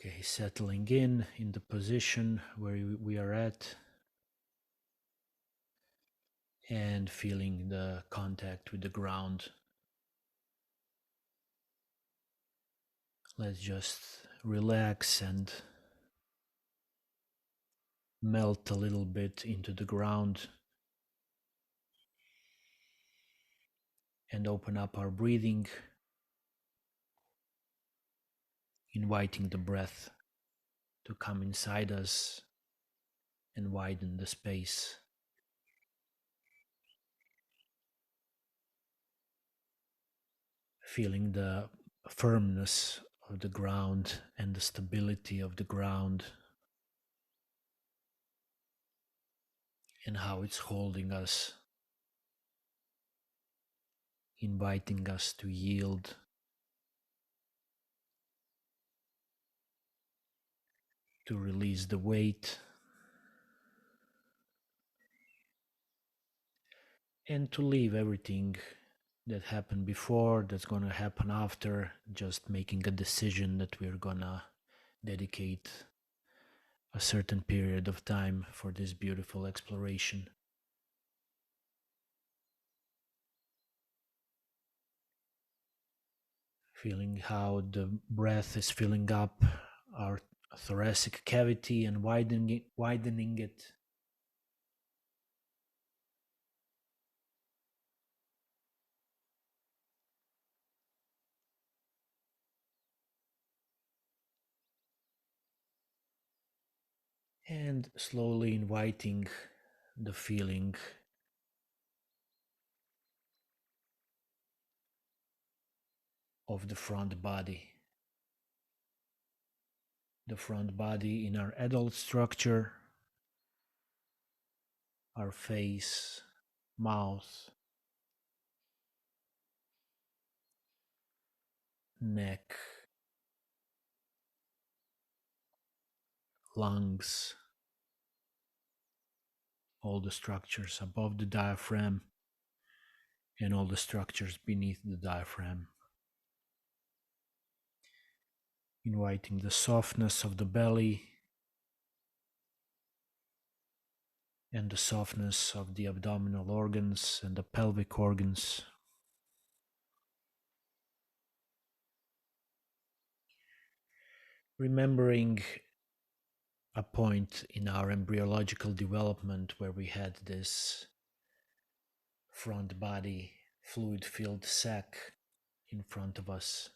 Okay, settling in the position where we are at and feeling the contact with the ground. Let's just relax and melt a little bit into the ground and open up our breathing, inviting the breath to come inside us and widen the space. Feeling the firmness of the ground and the stability of the ground and how it's holding us, inviting us to yield, to release the weight, and to leave everything that happened before, that's going to happen after, just making a decision that we're going to dedicate a certain period of time for this beautiful exploration. Feeling how the breath is filling up our thoracic cavity and widening it. And slowly inviting the feeling of the front body. The front body in our adult structure, our face, mouth, neck, lungs, all the structures above the diaphragm and all the structures beneath the diaphragm. Inviting the softness of the belly and the softness of the abdominal organs and the pelvic organs. Remembering a point in our embryological development where we had this front body fluid filled sac in front of us.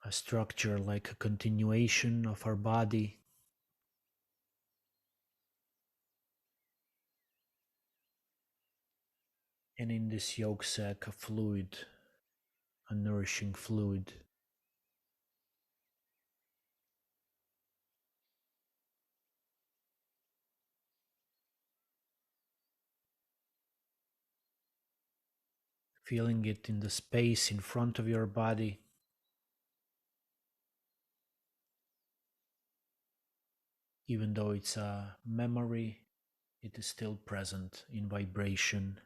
A structure like a continuation of our body. And in this yolk sac, a fluid, a nourishing fluid. Feeling it in the space in front of your body. Even though it's a memory, it is still present in vibration.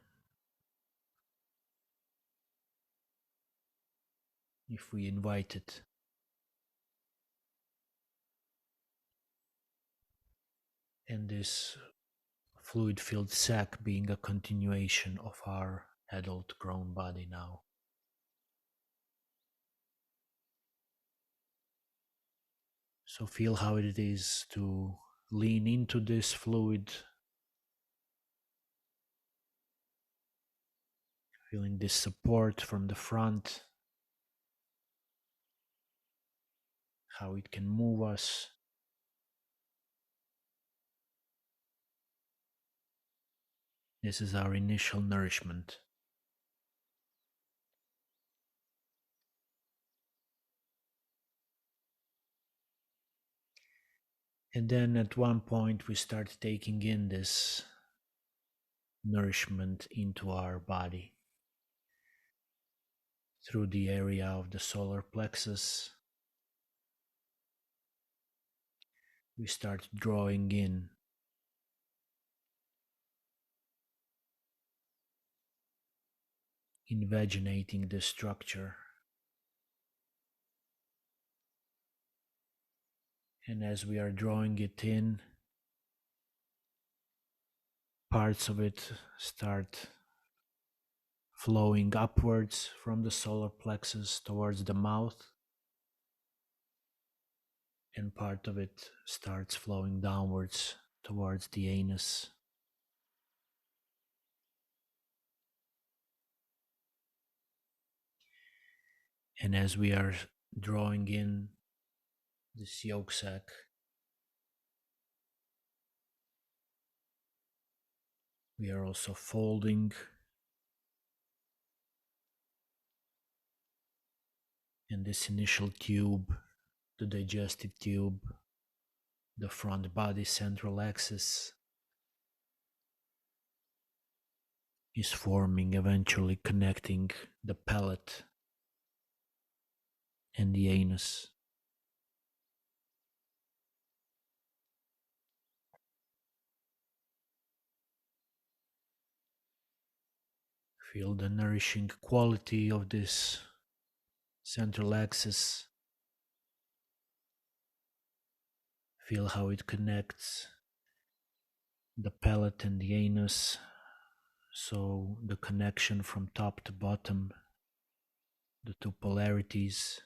If we invite it. And this fluid-filled sac being a continuation of our adult grown body now. So feel how it is to lean into this fluid, feeling this support from the front, how it can move us. This is our initial nourishment. And then at one point we start taking in this nourishment into our body through the area of the solar plexus, we start drawing in, invaginating the structure. And as we are drawing it in, parts of it start flowing upwards from the solar plexus towards the mouth, and part of it starts flowing downwards towards the anus. And as we are drawing in this yolk sac, we are also folding in this initial tube, the digestive tube, the front body central axis is forming, eventually connecting the palate and the anus. Feel the nourishing quality of this central axis. Feel how it connects the palate and the anus. So the connection from top to bottom, the two polarities,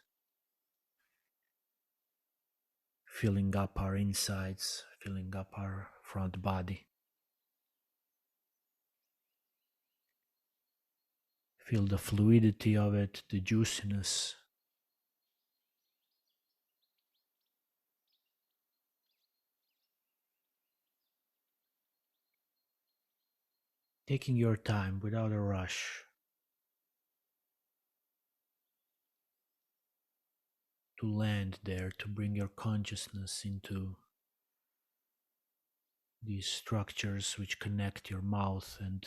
filling up our insides, filling up our front body. Feel the fluidity of it, the juiciness. Taking your time without a rush to land there, to bring your consciousness into these structures which connect your mouth and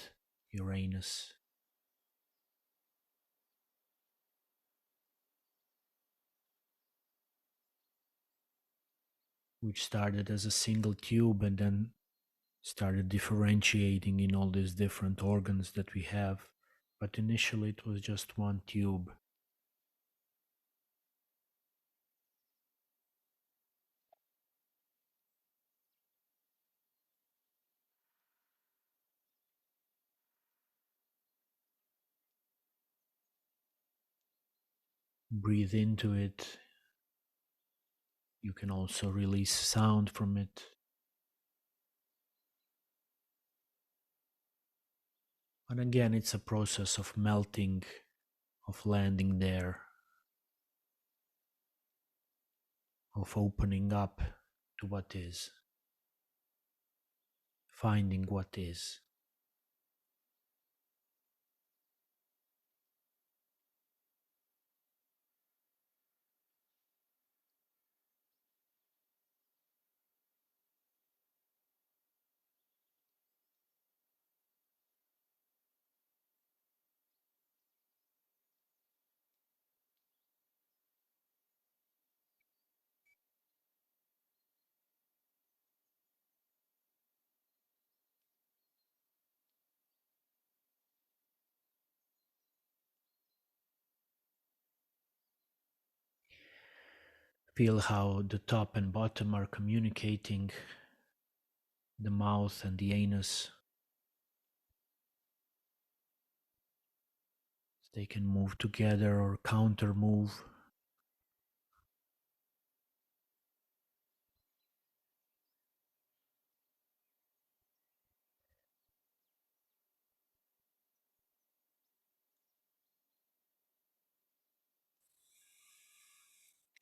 your anus. Which started as a single tube and then started differentiating in all these different organs that we have. But initially it was just one tube. Breathe into it. You can also release sound from it. And again, it's a process of melting, of landing there, of opening up to what is, finding what is. Feel how the top and bottom are communicating, the mouth and the anus. They can move together or counter move.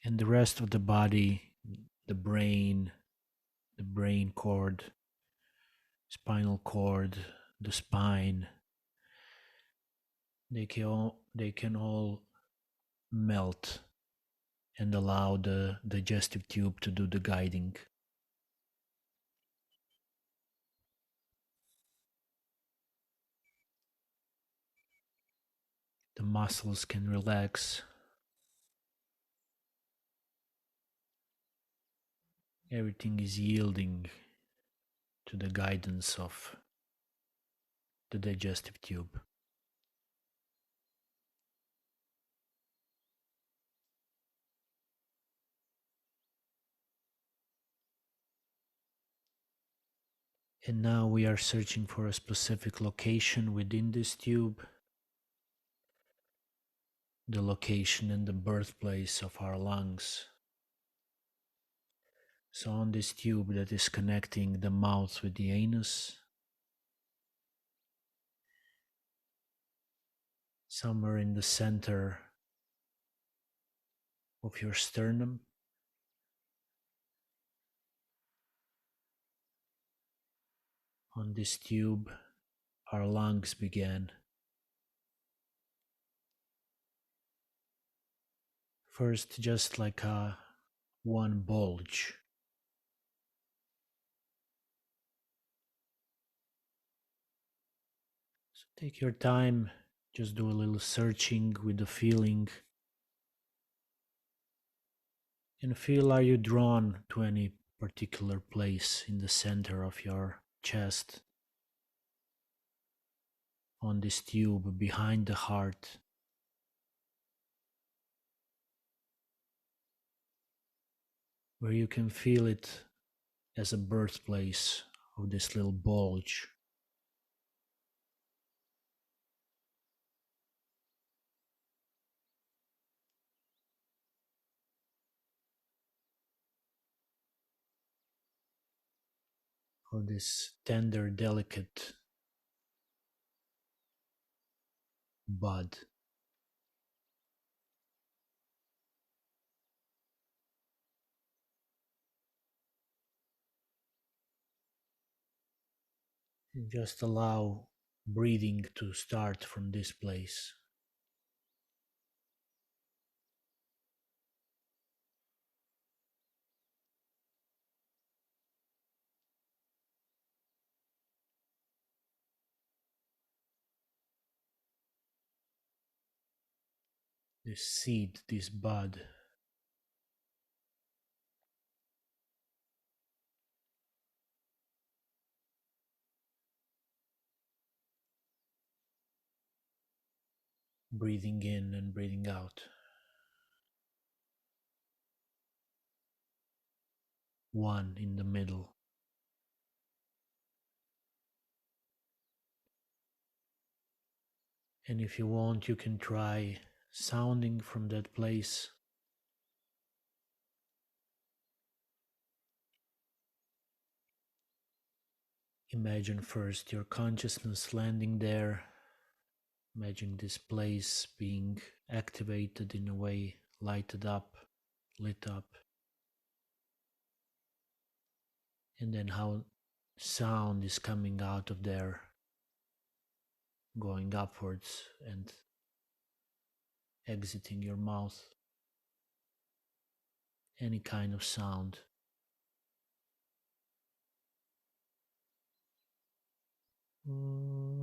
And the rest of the body, the brain cord, spinal cord, the spine, they can all melt and allow the digestive tube to do the guiding. The muscles can relax. Everything is yielding to the guidance of the digestive tube. And now we are searching for a specific location within this tube, the location and the birthplace of our lungs. So on this tube that is connecting the mouth with the anus, somewhere in the center of your sternum, on this tube, our lungs began. First, just like a one bulge. So take your time, just do a little searching with the feeling, and feel, are you drawn to any particular place in the center of your chest, on this tube behind the heart, where you can feel it as a birthplace of this little bulge. Of this tender, delicate bud. And just allow breathing to start from this place. This seed, this bud. Breathing in and breathing out. One in the middle. And if you want, you can try sounding from that place. Imagine first your consciousness landing there. Imagine this place being activated in a way, lighted up, lit up. And then how sound is coming out of there, going upwards and exiting your mouth. Any kind of sound. Hmm.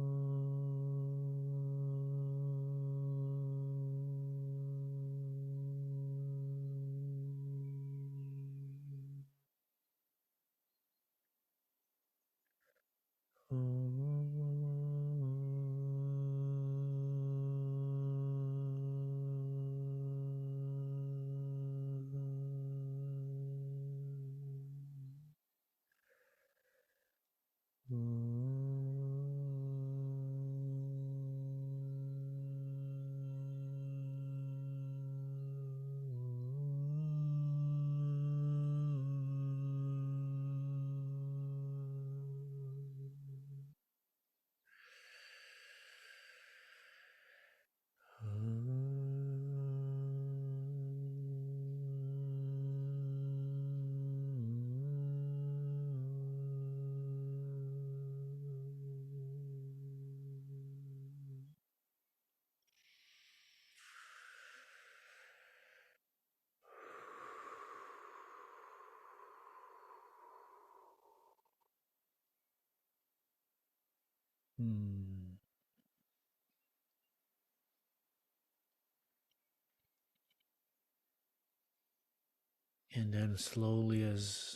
And then slowly, as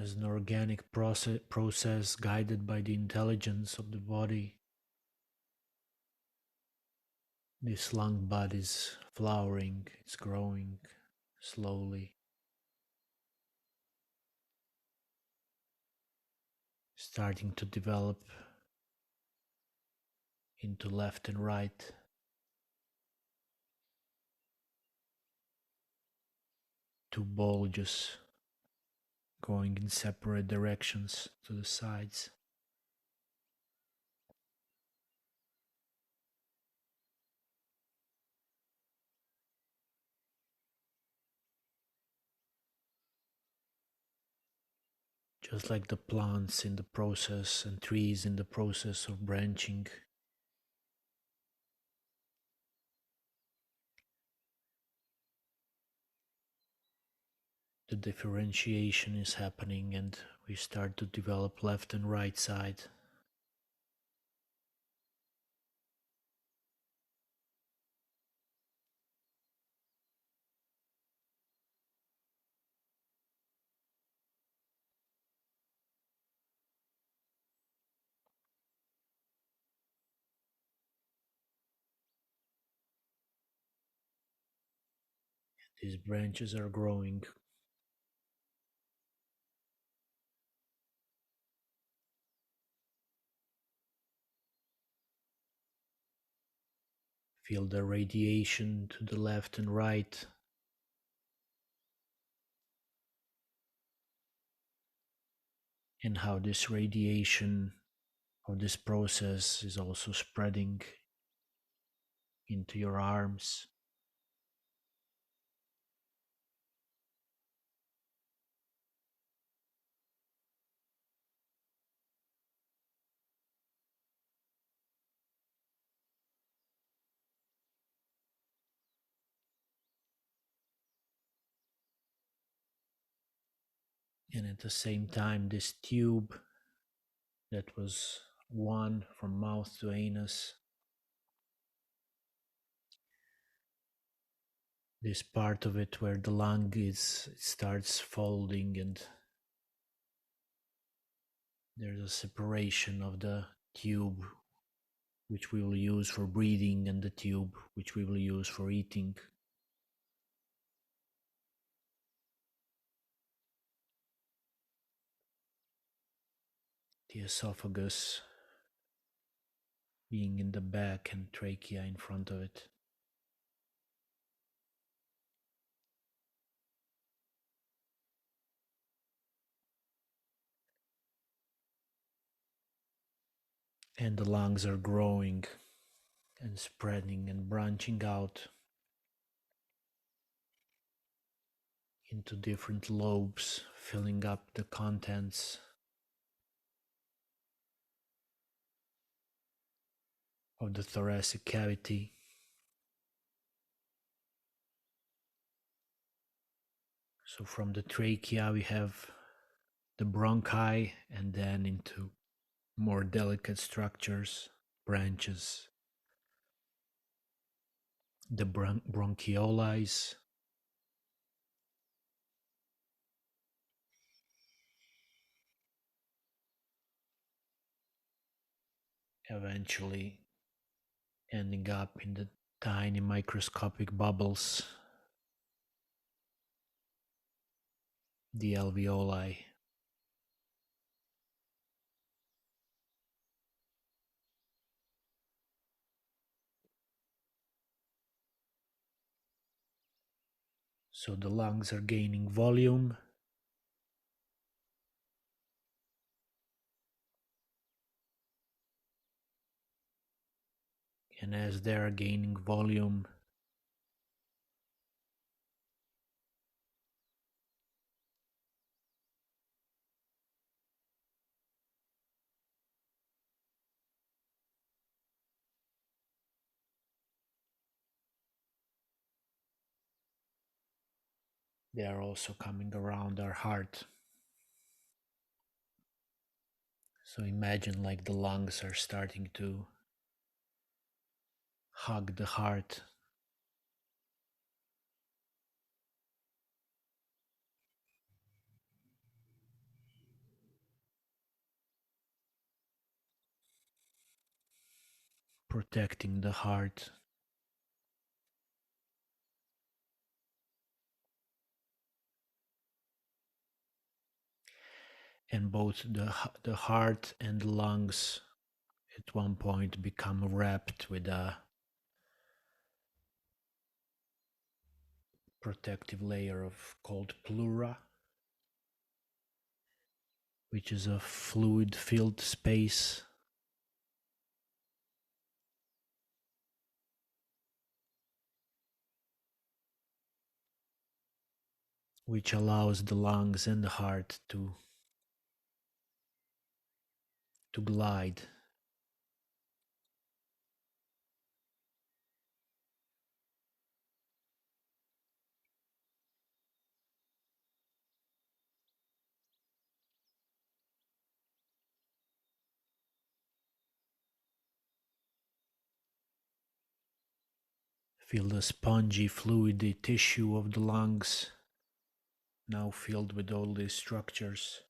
as an organic process guided by the intelligence of the body. This lung bud is flowering, it's growing slowly, starting to develop into left and right. Two bulges going in separate directions to the sides. Just like the plants in the process and trees in the process of branching, the differentiation is happening and we start to develop left and right side. These branches are growing. Feel the radiation to the left and right. And how this radiation of this process is also spreading into your arms. And at the same time, this tube that was one from mouth to anus, this part of it where the lung is, it starts folding and there's a separation of the tube which we will use for breathing and the tube which we will use for eating. The esophagus being in the back and trachea in front of it. And the lungs are growing and spreading and branching out into different lobes, filling up the contents of the thoracic cavity. So from the trachea we have the bronchi, and then into more delicate structures, branches, the bronchioles, eventually ending up in the tiny microscopic bubbles, the alveoli. So the lungs are gaining volume, and as they are gaining volume, they are also coming around our heart. So imagine like the lungs are starting to hug the heart. protecting the heart. And both the heart and the lungs at one point become wrapped with a protective layer of called pleura, which is a fluid filled space which allows the lungs and the heart to glide. Feel the spongy, fluidy tissue of the lungs now filled with all these structures.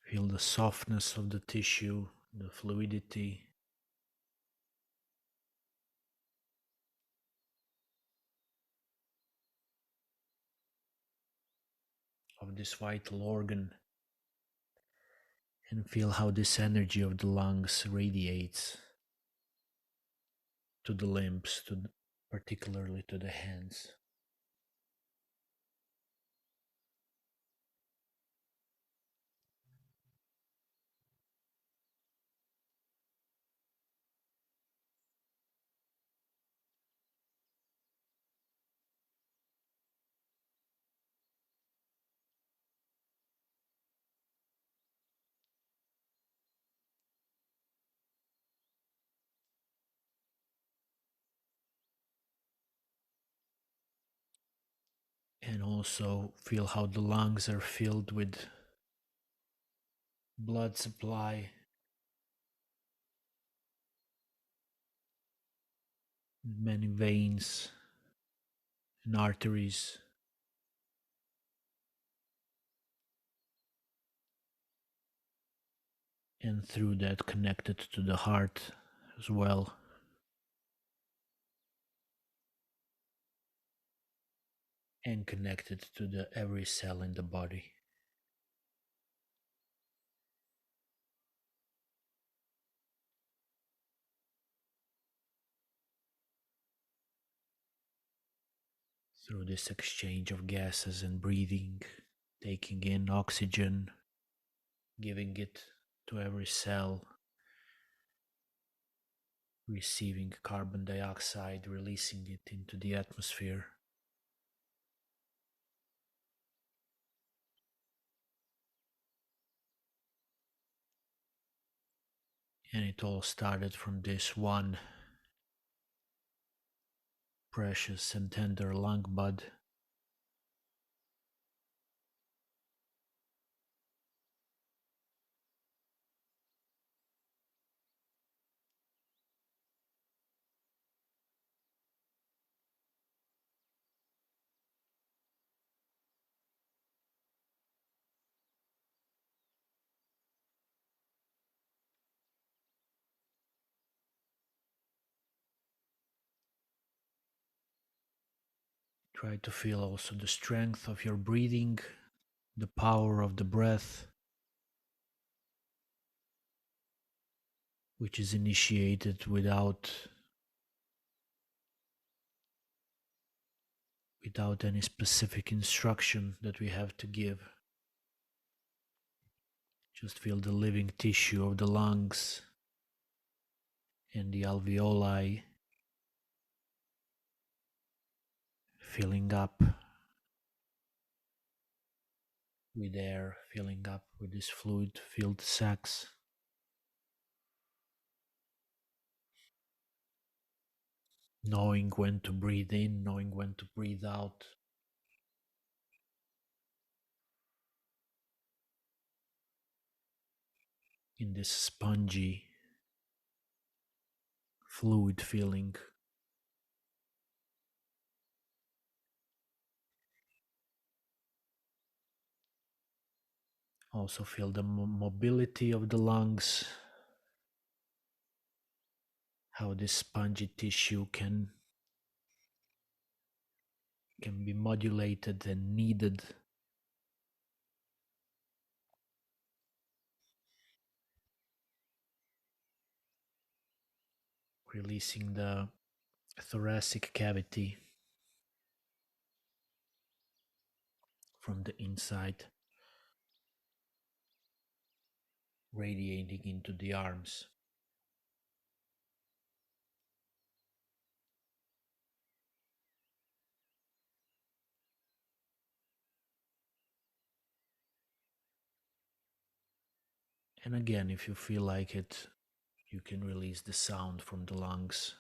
Feel the softness of the tissue, the fluidity. Of this vital organ, and feel how this energy of the lungs radiates to the limbs, particularly to the hands. And also feel how the lungs are filled with blood supply, many veins and arteries, and through that connected to the heart as well. And connected to the every cell in the body. Through this exchange of gases and breathing, taking in oxygen, giving it to every cell, receiving carbon dioxide, releasing it into the atmosphere. And it all started from this one precious and tender lung bud. Try to feel also the strength of your breathing, the power of the breath, which is initiated without any specific instruction that we have to give. Just feel the living tissue of the lungs and the alveoli filling up with air, filling up with these fluid filled sacs. Knowing when to breathe in, knowing when to breathe out. In this spongy, fluid feeling. Also feel the mobility of the lungs, how this spongy tissue can be modulated and kneaded. Releasing the thoracic cavity from the inside, radiating into the arms. And again, if you feel like it, you can release the sound from the lungs.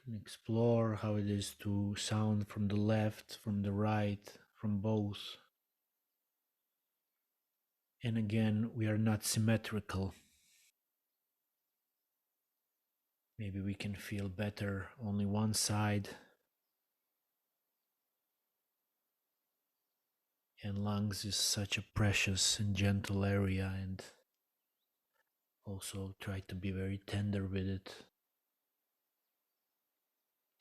Can explore how it is to sound from the left, from the right, from both. And again, we are not symmetrical. Maybe we can feel better only one side. And lungs is such a precious and gentle area, and also try to be very tender with it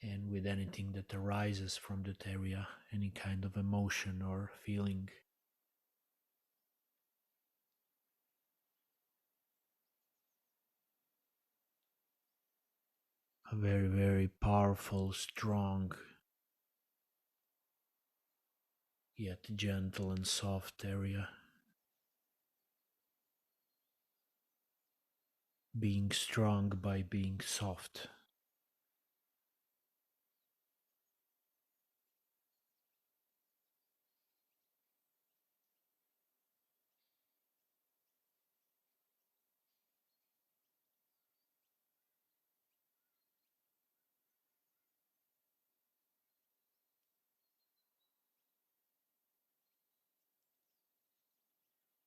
and with anything that arises from that area, any kind of emotion or feeling. A very, very powerful, strong, yet gentle and soft area. Being strong by being soft.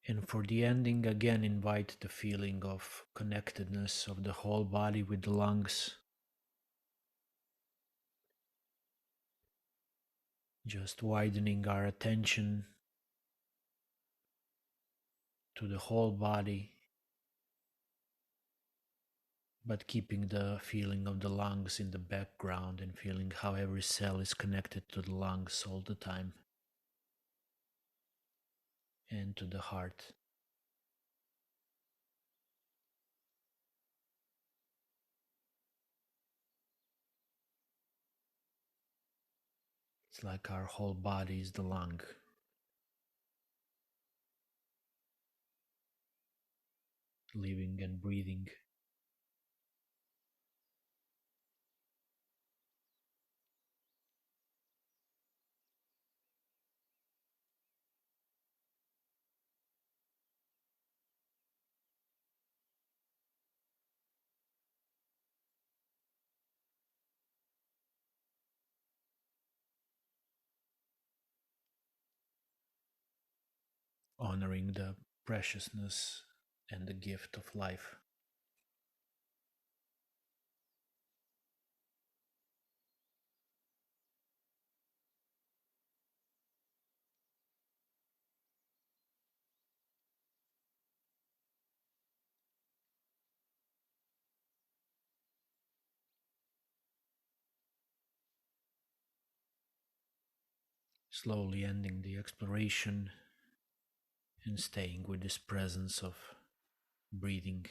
And for the ending, again invite the feeling of connectedness of the whole body with the lungs. Just widening our attention to the whole body, but keeping the feeling of the lungs in the background and feeling how every cell is connected to the lungs all the time and to the heart. It's like our whole body is the lung, living and breathing. Honoring the preciousness and the gift of life. Slowly ending the exploration and staying with this presence of breathing.